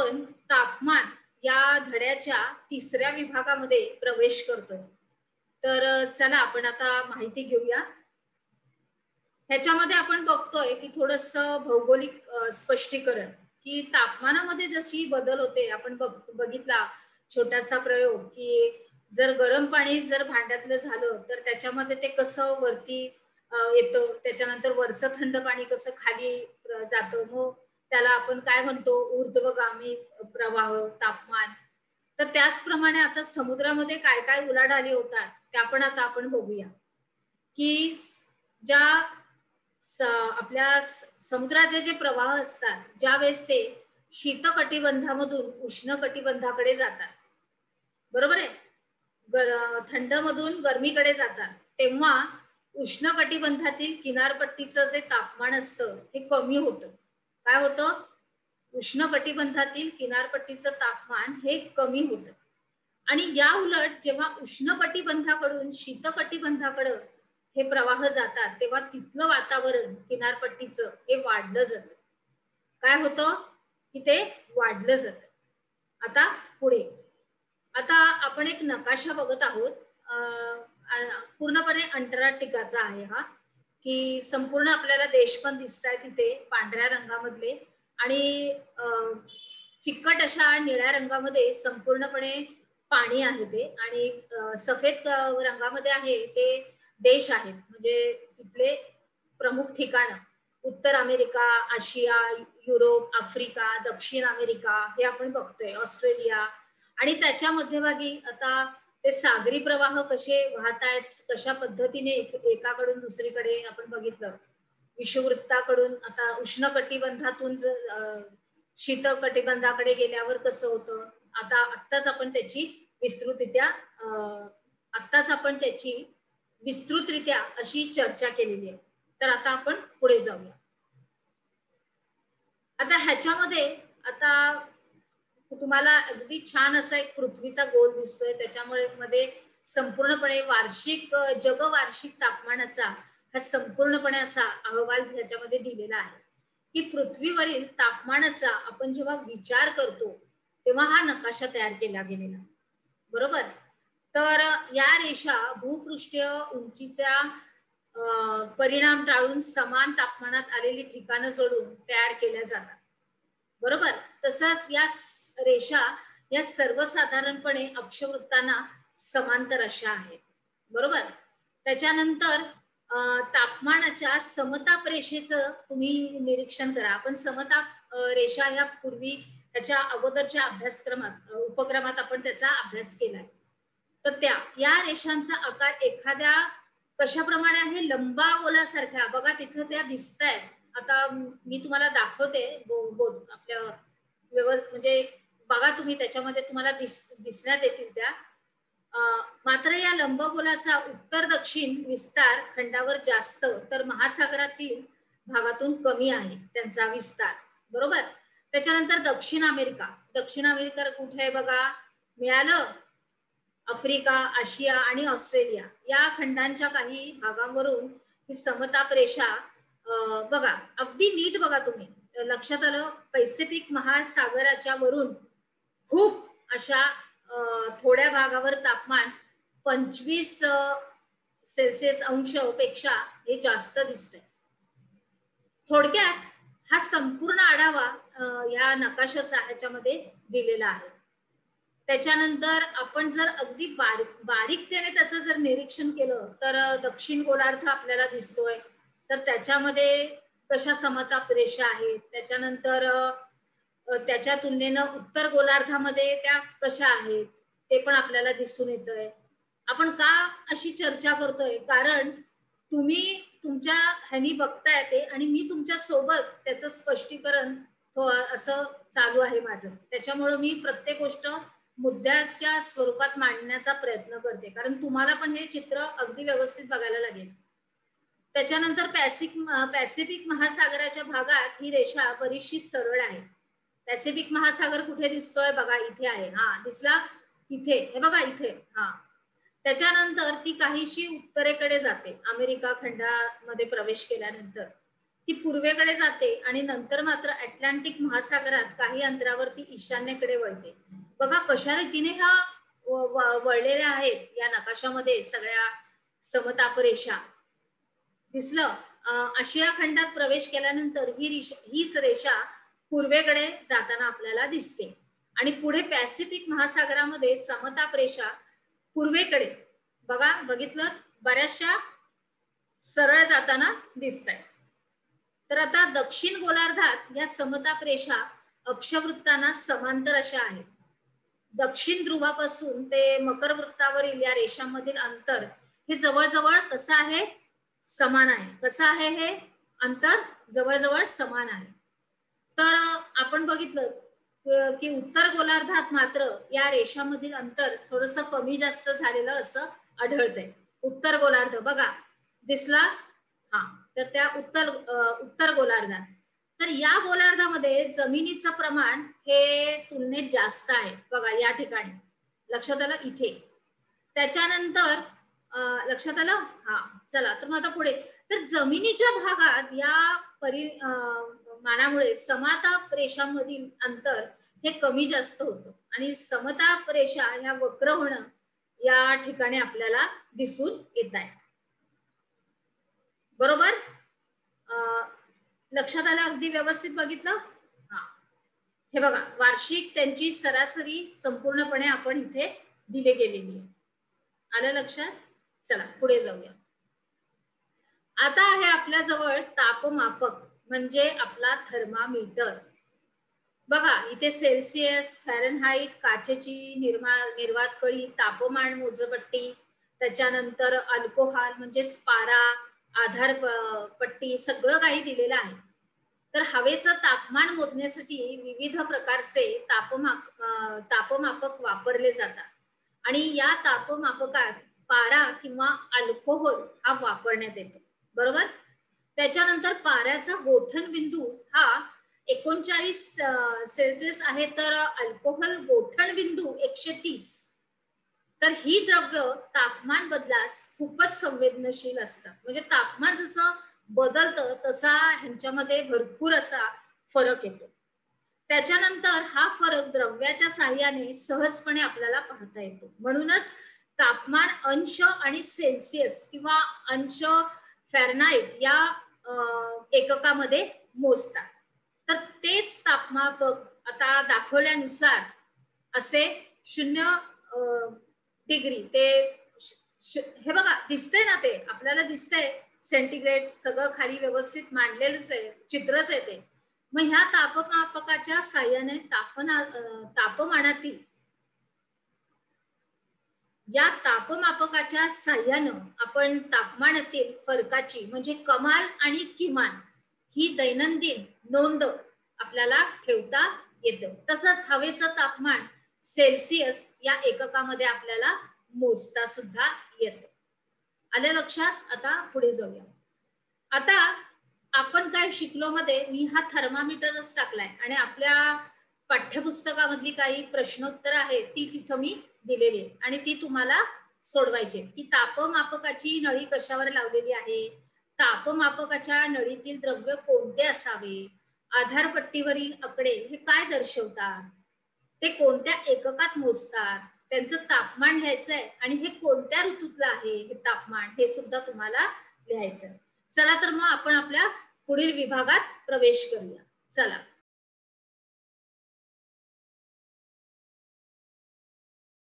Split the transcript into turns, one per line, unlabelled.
आपण तापमान या धड्याच्या तिसऱ्या विभागामध्ये प्रवेश करतोय. तर चला आपण आता माहिती घेऊया. ह्याच्यामध्ये आपण बघतोय की थोडंसं भौगोलिक स्पष्टीकरण, की तापमानामध्ये जशी बदल होते. आपण बघितला छोटासा प्रयोग, की जर गरम पाणी जर भांड्यातलं झालं तर त्याच्यामध्ये ते कसं वरती येतं, त्याच्यानंतर वरचं थंड पाणी कसं खाली जातं. मग त्याला आपण काय म्हणतो, ऊर्ध्वगामी प्रवाह, तापमान. तर त्याचप्रमाणे आता समुद्रामध्ये काय काय उलाढाली होतात त्या पण आता आपण बघूया, की ज्या आपल्या समुद्राचे जे प्रवाह असतात, ज्यावेळेस ते शीत कटिबंधामधून उष्ण कटिबंधाकडे जातात, बरोबर आहे, थंड मधून गरमीकडे जातात, तेव्हा उष्ण कटिबंधातील किनारपट्टीचं जे तापमान असतं हे कमी होतं. काय होतं? उष्ण कटिबंधातील किनारपट्टीचं तापमान हे कमी होतं. आणि या उलट जेव्हा उष्ण कटिबंधाकडून शीत कटिबंधाकडे हे प्रवाह जातात, तेव्हा तिथलं वातावरण किनारपट्टीचं हे वाढलं जातं. काय होतं की ते वाढलं जातं. आता पुढे, आता आपण एक नकाशा बघत आहोत. पूर्णपणे अंटार्क्टिकाचा आहे हा, की संपूर्ण आपल्याला देश पण दिसत आहे तिथे पांढऱ्या रंगामधले, आणि फिक्कट अशा निळ्या रंगामध्ये संपूर्णपणे पाणी आहे ते, आणि सफेद रंगामध्ये आहे ते देश आहेत, म्हणजे तिथले प्रमुख ठिकाणं. उत्तर अमेरिका, आशिया, युरोप, आफ्रिका, दक्षिण अमेरिका हे आपण बघतोय, ऑस्ट्रेलिया. आणि त्याच्या मध्यभागी आता ते सागरी प्रवाह कसे वाहत आहेत, कशा पद्धतीने एकाकडून दुसरीकडे आपण बघितलं. विषुववृत्ताकडून आता उष्ण कटिबंधातून शीत कटिबंधाकडे गेल्यावर कसं होतं, आत्ताच आपण त्याची विस्तृतरित्या अशी चर्चा केलेली आहे. तर आता आपण पुढे जाऊया. आता ह्याच्यामध्ये आता तुम्हाला अगदी छान असा एक पृथ्वीचा गोल दिसतोय, त्याच्यामुळे मध्ये संपूर्णपणे जगवार्षिक तापमानाचा हा संपूर्णपणे असा अहवाल ह्याच्यामध्ये दिलेला आहे, की पृथ्वीवरील तापमानाचा आपण जेव्हा विचार करतो तेव्हा हा नकाशा तयार केला गेलेला, बरोबर. तर या रेषा भूपृष्ठीय उंचीचा परिणाम टाळून समान तापमानात आलेली ठिकाणं जोडून तयार केल्या जातात, बरोबर. तसंच या रेषा या सर्वसाधारणपणे अक्षवृत्तांना समांतर अशा आहेत, बरोबर. त्याच्यानंतर तापमानाच्या समताप रेषेचं तुम्ही निरीक्षण करा. आपण समताप रेषा ह्या पूर्वी त्याच्या अगोदरच्या उपक्रमात आपण त्याचा अभ्यास केलाय. तर या रेषांचा आकार एखाद्या कशाप्रमाणे आहे, लंबागोलासारख्या. बघा तिथं त्या दिसत आहेत. आता मी तुम्हाला दाखवते आपल्या म्हणजे बघा तुम्ही, त्याच्यामध्ये तुम्हाला दिसण्यात येतील त्या. मात्र या लंबगोलाचा उत्तर दक्षिण विस्तार खंडावर जास्त, तर महासागरातील भागातून कमी आहे त्यांचा विस्तार, बरोबर. त्याच्यानंतर दक्षिण अमेरिका कुठे आहे बघा, मिळालं. आफ्रिका, आशिया आणि ऑस्ट्रेलिया या खंडांच्या काही भागांवरून ही समताप रेषा बघा, अगदी नीट बघा तुम्ही, लक्षात आलं. पॅसिफिक महासागराच्या वरून खूप अशा थोड्या भागावर तापमान 25 सेल्सिअस अंश पेक्षा हे जास्त दिसतंय. थोडक्यात हा संपूर्ण आढावा या नकाशाचा ह्याच्यामध्ये दिलेला आहे. त्याच्यानंतर आपण जर अगदी बारीकतेने त्याचं जर निरीक्षण केलं तर दक्षिण गोलार्ध आपल्याला दिसतोय, तर त्याच्यामध्ये कशा समताप रेषा आहेत. त्याच्यानंतर त्याच्या तुलनेनं उत्तर गोलार्धामध्ये त्या कशा आहेत ते पण आपल्याला दिसून येतंय. आपण का अशी चर्चा करतोय, कारण तुम्ही तुमच्या ह्यानी बघताय ते, आणि मी तुमच्या सोबत त्याचं स्पष्टीकरण असं चालू आहे माझं. त्याच्यामुळे मी प्रत्येक गोष्ट मुद्द्याच्या स्वरूपात मांडण्याचा प्रयत्न करते, कारण तुम्हाला पण हे चित्र अगदी व्यवस्थित बघायला लागेल. त्याच्यानंतर पॅसिफिक महासागराच्या भागात ही रेषा बरीचशी सरळ आहे. पॅसिफिक महासागर कुठे दिसतोय बघा, इथे आहे. हा दिसला तिथे, हे बघा इथे. हा, त्याच्यानंतर ती काहीशी उत्तरेकडे जाते अमेरिका खंडामध्ये प्रवेश केल्यानंतर. ती पूर्वेकडे जाते आणि नंतर मात्र अटलांटिक महासागरात काही अंतरावरती ईशान्येकडे वळते. बघा कशा रीतीने ह्या वळलेल्या आहेत या नकाशामध्ये सगळ्या समताप रेषा. दिसलं? आशिया खंडात प्रवेश केल्यानंतर हीच रेषा पूर्वेकडे जाताना आपल्याला दिसते आणि पुढे पॅसिफिक महासागरामध्ये समताप रेषा पूर्वेकडे बघा बघितलं बऱ्याचशा सरळ जाताना दिसत आहे. तर आता दक्षिण गोलार्धात या समताप रेषा अक्षवृत्तांना समांतर अशा आहेत. दक्षिण ध्रुवापासून ते मकर वृत्तावरील या रेषांमधील अंतर हे जवळजवळ कसं आहे, समान आहे. कसं आहे हे अंतर, जवळजवळ समान आहे. तर आपण बघितलं की उत्तर गोलार्धात मात्र या रेषांमधील अंतर थोडंसं कमी जास्त झालेलं असं आढळतंय. उत्तर गोलार्ध बघा दिसला, हा तर त्या उत्तर गोलार्धात, तर या गोलार्धामध्ये जमिनीचं प्रमाण हे तुलनेत जास्त आहे. बघा या ठिकाणी लक्षात आलं इथे. त्याच्यानंतर लक्षात आलं, हा चला तर मग आता पुढे, तर जमिनीच्या भागात या परिमाणामुळे समताप रेषांमधील अंतर हे कमी जास्त होतं आणि समताप रेषा ह्या वक्र होणं या ठिकाणी आपल्याला दिसून येत आहे. बरोबर? लक्षात आलं, अगदी व्यवस्थित बघितलं. हा हे बघा वार्षिक त्यांची सरासरी संपूर्णपणे आपण इथे दिले गेलेली आहे. आलं लक्षात? चला पुढे जाऊया. आता आहे आपल्या जवळ तापमापक म्हणजे आपला थर्मामीटर. बघा इथे सेल्सिअस, फॅरनहाइट, काचेची निर्वात कळी, तापमान मोजपट्टी, त्याच्यानंतर अल्कोहोल म्हणजेच पारा, आधार पट्टी सगळं काही दिलेलं आहे. तर हवेचं तापमान मोजण्यासाठी विविध प्रकारचे तापमापक वापरले जातात आणि या तापमापकात पारा किंवा अल्कोहोल हा वापरण्यात येतो. बरोबर? त्याच्यानंतर पाऱ्याचा गोठण बिंदू हा 39 सेल्सिअस आहे, तर अल्कोहोल गोठण बिंदू 130. तर ही द्रव्य तापमान बदलास खूपच संवेदनशील असतात. म्हणजे तापमान जसं बदलतं तसा ह्यांच्यामध्ये भरपूर असा फरक येतो. त्याच्यानंतर हा फरक द्रव्याच्या साह्याने सहजपणे आपल्याला पाहता येतो. म्हणूनच तापमान अंश आणि सेल्सिअस किंवा अंश फॅरनहाइट या एककामध्ये मोजतात. तर तेच तापमापक आता दाखवल्यानुसार असे 0 डिग्री ते हे बघा दिसतंय ना, ते आपल्याला दिसतंय सेंटीग्रेड सगळं खाली व्यवस्थित मांडलेलंच आहे, चित्रच आहे ते. मग ह्या तापमापकाच्या साह्याने तापमानातील या तापमापकाच्या साह्यानं आपण तापमानातील फरकाची म्हणजे कमाल आणि किमान ही दैनंदिन नोंद आपल्याला ठेवता येतं. तसंच हवेचं तापमान सेल्सिअस या एककामध्ये आपल्याला मोजता सुद्धा येतं. आलं लक्षात? आता पुढे जाऊया. आता आपण काय शिकलो मध्ये मी हा थर्मामीटरच टाकलाय आणि आपल्या पाठ्यपुस्तकामधली काही प्रश्नोत्तर आहेत तीच इथं मी दिलेली आहे आणि ती तुम्हाला सोडवायची, की तापमापकाची नळी कशावर लावलेली आहे, तापमापकाच्या नळीतील द्रव्य कोणते असावे, आधारपट्टीवरील आकडे हे काय दर्शवतात, ते कोणत्या एककात मोजतात, त्यांचं तापमान लिहायचंय आणि हे कोणत्या ऋतूतलं आहे हे तापमान हे सुद्धा तुम्हाला लिहायचं. चला तर मग आपण आपल्या पुढील विभागात प्रवेश करूया. चला.